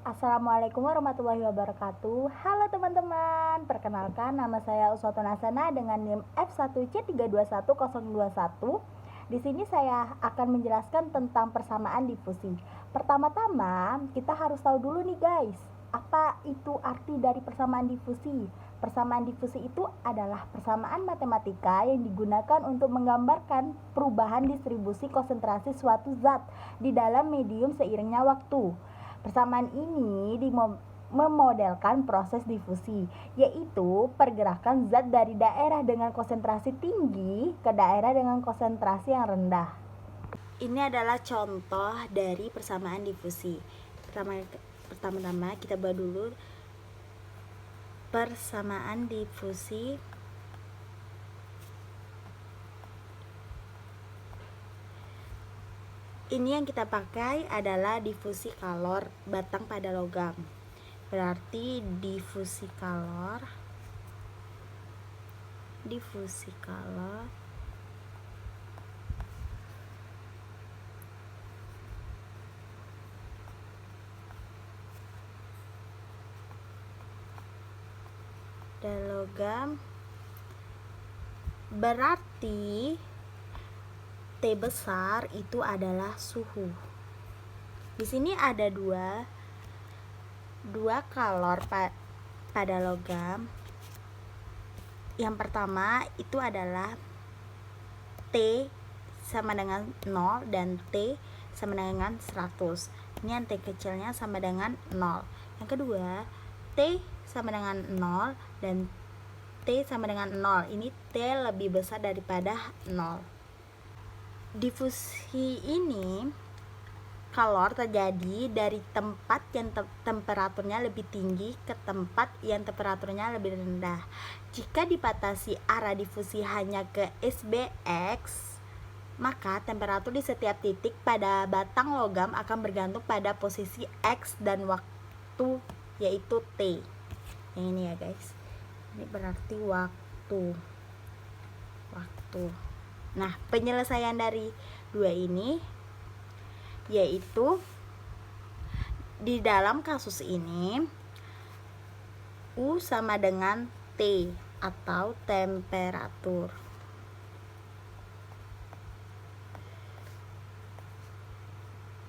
Assalamualaikum warahmatullahi wabarakatuh. Halo teman-teman, perkenalkan nama saya Uswatun Hasana dengan NIM F1C321021. Di sini saya akan menjelaskan tentang persamaan difusi. Pertama-tama, kita harus tahu dulu nih guys, apa itu arti dari persamaan difusi? Persamaan difusi itu adalah persamaan matematika yang digunakan untuk menggambarkan perubahan distribusi konsentrasi suatu zat di dalam medium seiringnya waktu. Persamaan ini memodelkan proses difusi, yaitu pergerakan zat dari daerah dengan konsentrasi tinggi ke daerah dengan konsentrasi yang rendah. Ini adalah contoh dari persamaan difusi. Pertama-tama kita bahas dulu persamaan difusi. Ini yang kita pakai adalah difusi kalor batang pada logam. Berarti difusi kalor dan logam berarti T besar itu adalah suhu. Di sini ada dua kalor pada logam. Yang pertama itu adalah T sama dengan 0 dan T sama dengan 100. Ini yang T kecilnya sama dengan 0. Yang kedua, T sama dengan 0 dan T sama dengan 0. Ini T lebih besar daripada 0. Difusi ini kalor terjadi dari tempat yang temperaturnya lebih tinggi ke tempat yang temperaturnya lebih rendah. Jika dibatasi arah difusi hanya ke SBX, maka temperatur di setiap titik pada batang logam akan bergantung pada posisi X dan waktu, yaitu T. Yang ini ya guys, ini berarti waktu. Nah, penyelesaian dari dua ini yaitu di dalam kasus ini U sama dengan T atau temperatur.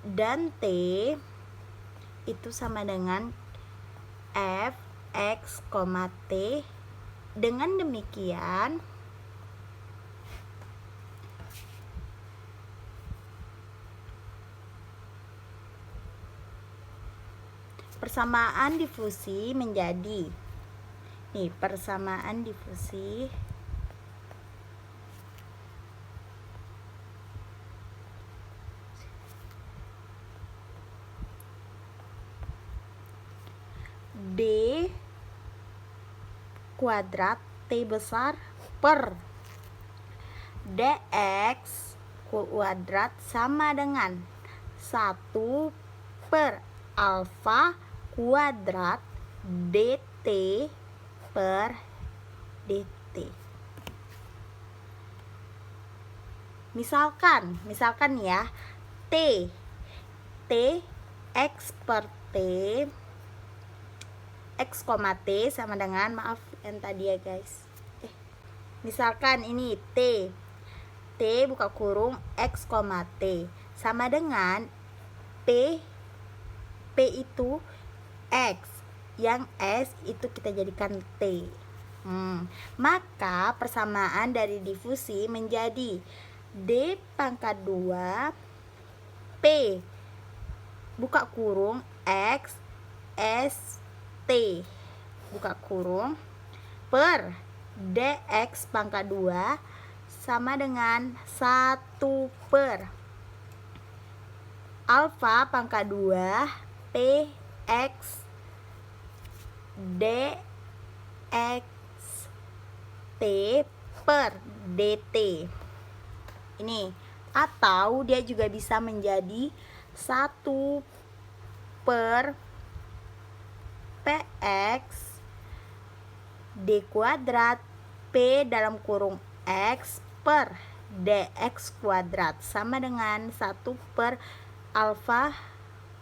Dan T itu sama dengan Fx, T. Dengan demikian persamaan difusi menjadi persamaan difusi D kuadrat T besar per dx kuadrat sama dengan 1 per alfa kuadrat dt per dt. Misalkan ya, T X per T X, T sama dengan, maaf yang tadi ya guys, misalkan ini T buka kurung X, T sama dengan P itu X, yang S itu kita jadikan T. Maka persamaan dari difusi menjadi D pangkat 2 P buka kurung X S T buka kurung per dx pangkat 2 sama dengan 1 per alfa pangkat 2 Px dx T per dt. Ini atau dia juga bisa menjadi 1 per Px D kuadrat P dalam kurung X per dx kuadrat sama dengan 1 per alfa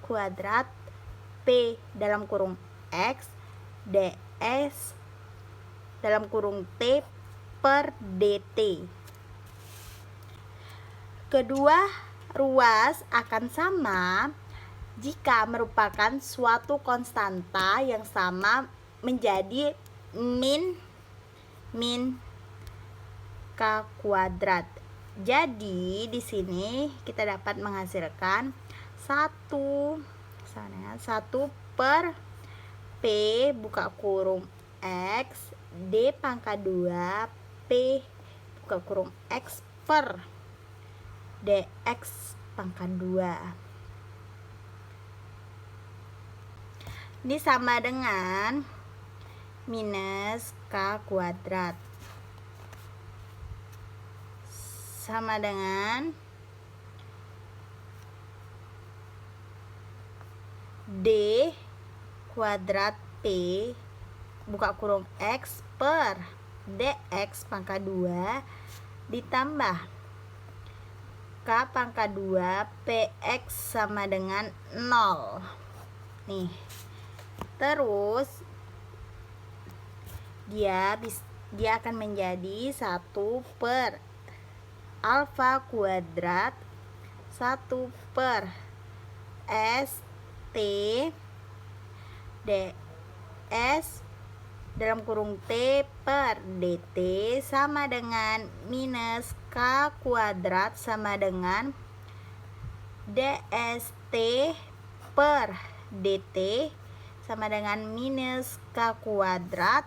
kuadrat P P dalam kurung X ds dalam kurung T per dt. Kedua ruas akan sama jika merupakan suatu konstanta yang sama menjadi min k kuadrat. Jadi di sini kita dapat menghasilkan 1 per P buka kurung X D pangkat 2 P buka kurung X per dx pangkat 2. Ini sama dengan minus k kuadrat sama dengan D kuadrat P buka kurung X per dx pangkat 2 ditambah K pangkat 2 PX sama dengan 0. Nih. Terus dia akan menjadi 1 per alfa kuadrat 1 per ST ds dalam kurung T per dt sama dengan minus K kuadrat sama dengan dst per dt sama dengan minus K kuadrat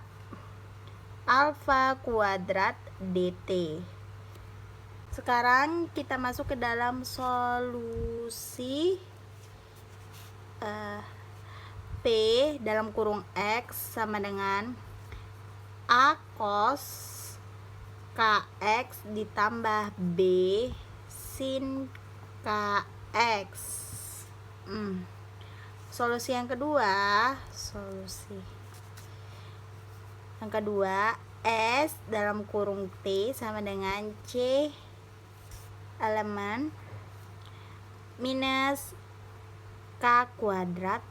alfa kuadrat dt. Sekarang kita masuk ke dalam solusi P dalam kurung X sama dengan A cos KX ditambah B sin KX. Solusi yang kedua, S dalam kurung T sama dengan C elemen minus K kuadrat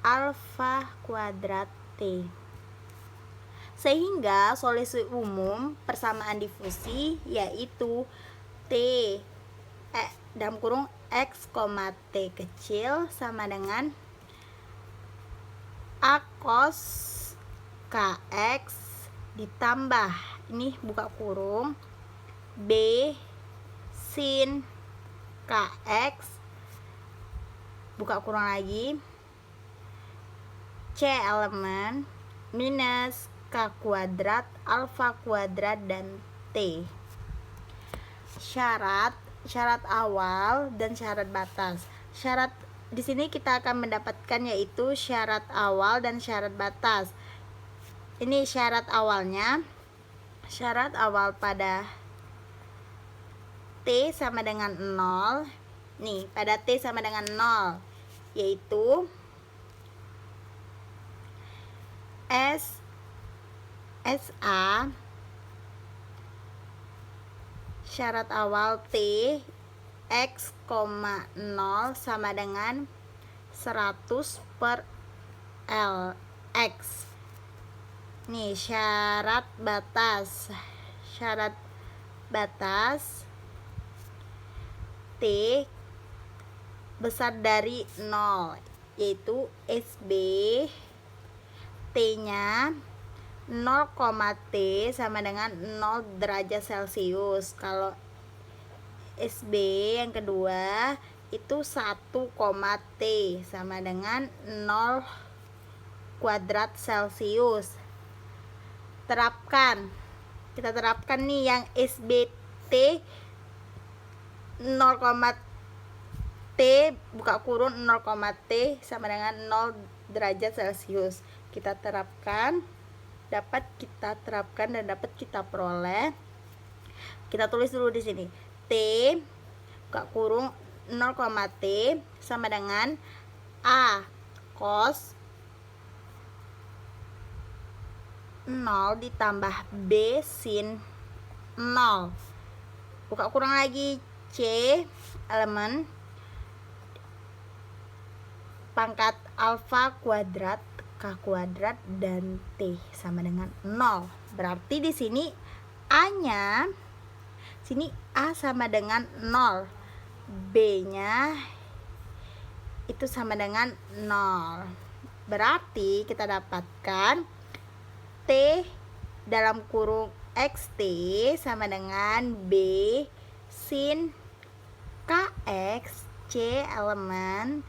alfa kuadrat T. Sehingga solusi umum persamaan difusi yaitu T dalam kurung X, T kecil sama dengan A cos KX ditambah ini buka kurung B sin KX buka kurung lagi C elemen minus K kuadrat alfa kuadrat dan T. Syarat awal dan syarat batas. Syarat di sini kita akan mendapatkan yaitu syarat awal dan syarat batas. Ini syarat awalnya. Syarat awal pada T sama dengan 0. Nih, pada T sama dengan 0 yaitu SA syarat awal T X, 0 sama dengan 100 per LX. Nih syarat batas T besar dari 0 yaitu SB T nya 0, T sama dengan 0 derajat Celcius. Kalau SB yang kedua itu 1, T sama dengan 0 kuadrat Celcius. Kita terapkan nih yang SBT 0, T buka kurung 0, T sama dengan 0 derajat Celcius. Kita terapkan, dapat kita peroleh. Kita tulis dulu di sini. T buka kurung 0, T sama dengan A cos 0 ditambah B sin 0 buka kurung lagi C elemen pangkat alfa kuadrat, K kuadrat, dan T sama dengan 0. Berarti di sini A-nya, sini A sama dengan 0, B-nya itu sama dengan 0. Berarti kita dapatkan T dalam kurung XT sama dengan B sin KX C elemen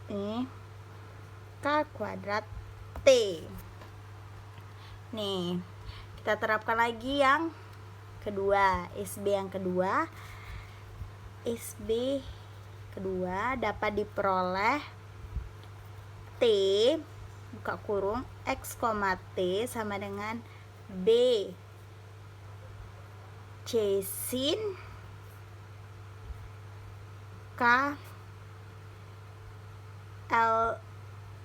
ini K kuadrat T. Nih, kita terapkan lagi yang kedua, SB yang kedua. SB kedua dapat diperoleh T buka kurung X, T sama dengan B C sin K L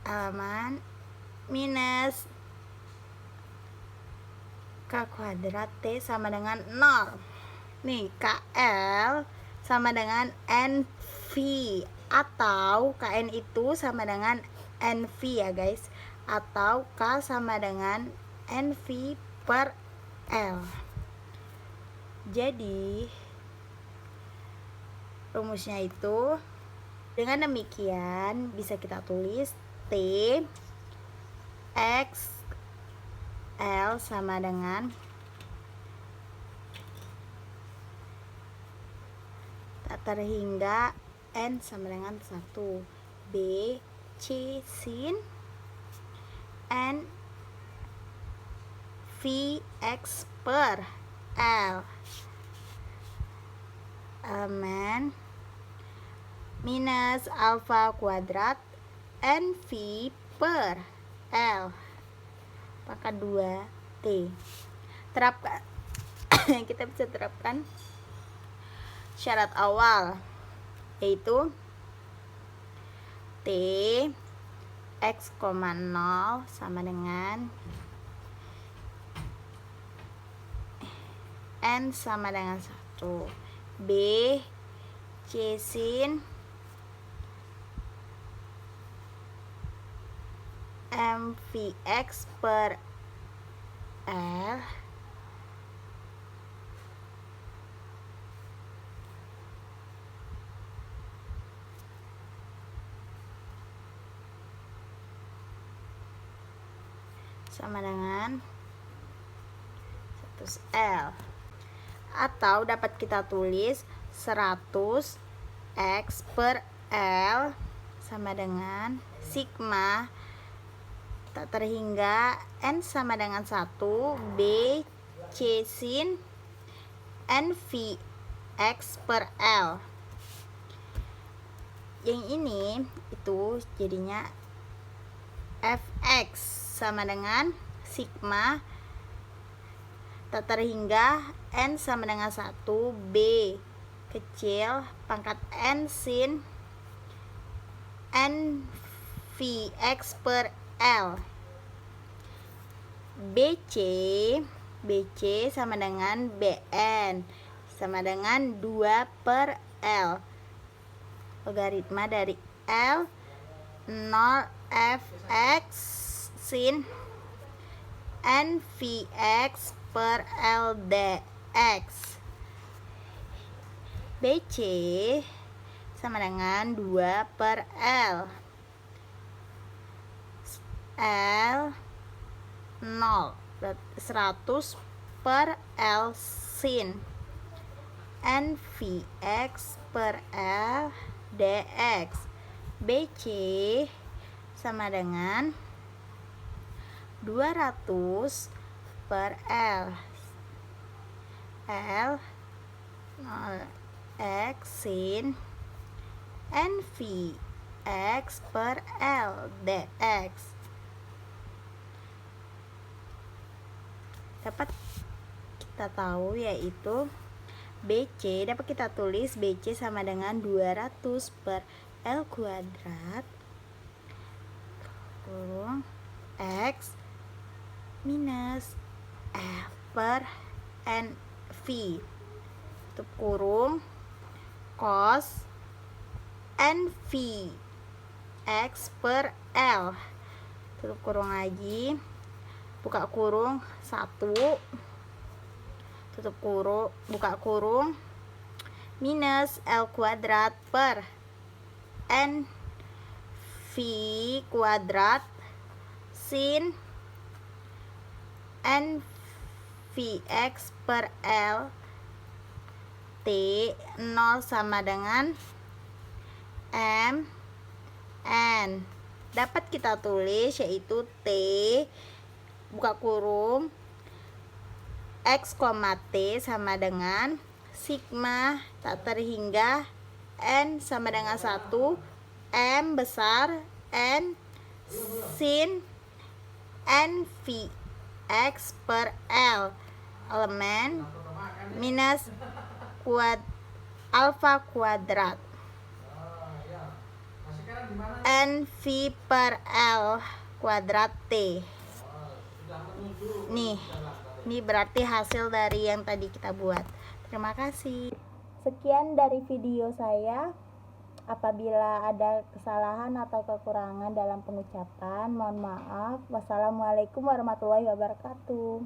elemen minus K kuadrat T sama dengan 0. Nih, KL sama dengan NV, atau KN itu sama dengan NV ya guys, atau K sama dengan NV per L. Jadi rumusnya itu dengan demikian bisa kita tulis T X L sama dengan tak terhingga N sama dengan 1 B C sin N V X per L elemen minus alfa kuadrat NV per L pangkat 2 T. Terapkan kita bisa terapkan syarat awal, yaitu T X, 0 sama dengan N sama dengan 1 B C sin MVX per L sama dengan 100L, atau dapat kita tulis 100 X per L sama dengan sigma tak terhingga N sama dengan 1 B C sin NV X per L. Yang ini itu jadinya Fx sama dengan sigma tak terhingga N sama dengan 1 B kecil pangkat N sin NVX per L. BC sama dengan BN sama dengan 2 per L. Logaritma dari L 0 Fx sin NVX per L dx. BC sama dengan 2 per L 0 100 per L sin NVX per L dx. BC sama dengan 200 per L 0 X sin NVX per L dx. Dapat kita tahu yaitu BC dapat kita tulis BC sama dengan 200 per L kuadrat kurung X minus F per NV tutup kurung cos NV X per L. Tutup kurung lagi, buka kurung 1, tutup kurung, buka kurung, minus L kuadrat per N V kuadrat sin N Vx per L T 0 sama dengan M N. Dapat kita tulis yaitu T buka kurung X, T sama dengan sigma tak terhingga N sama dengan 1 M besar N sin N V X per L elemen minus alfa kuadrat N V per L kuadrat T. Ini berarti hasil dari yang tadi kita buat. Terima kasih. Sekian dari video saya. Apabila ada kesalahan atau kekurangan dalam pengucapan, mohon maaf. Wassalamualaikum warahmatullahi wabarakatuh.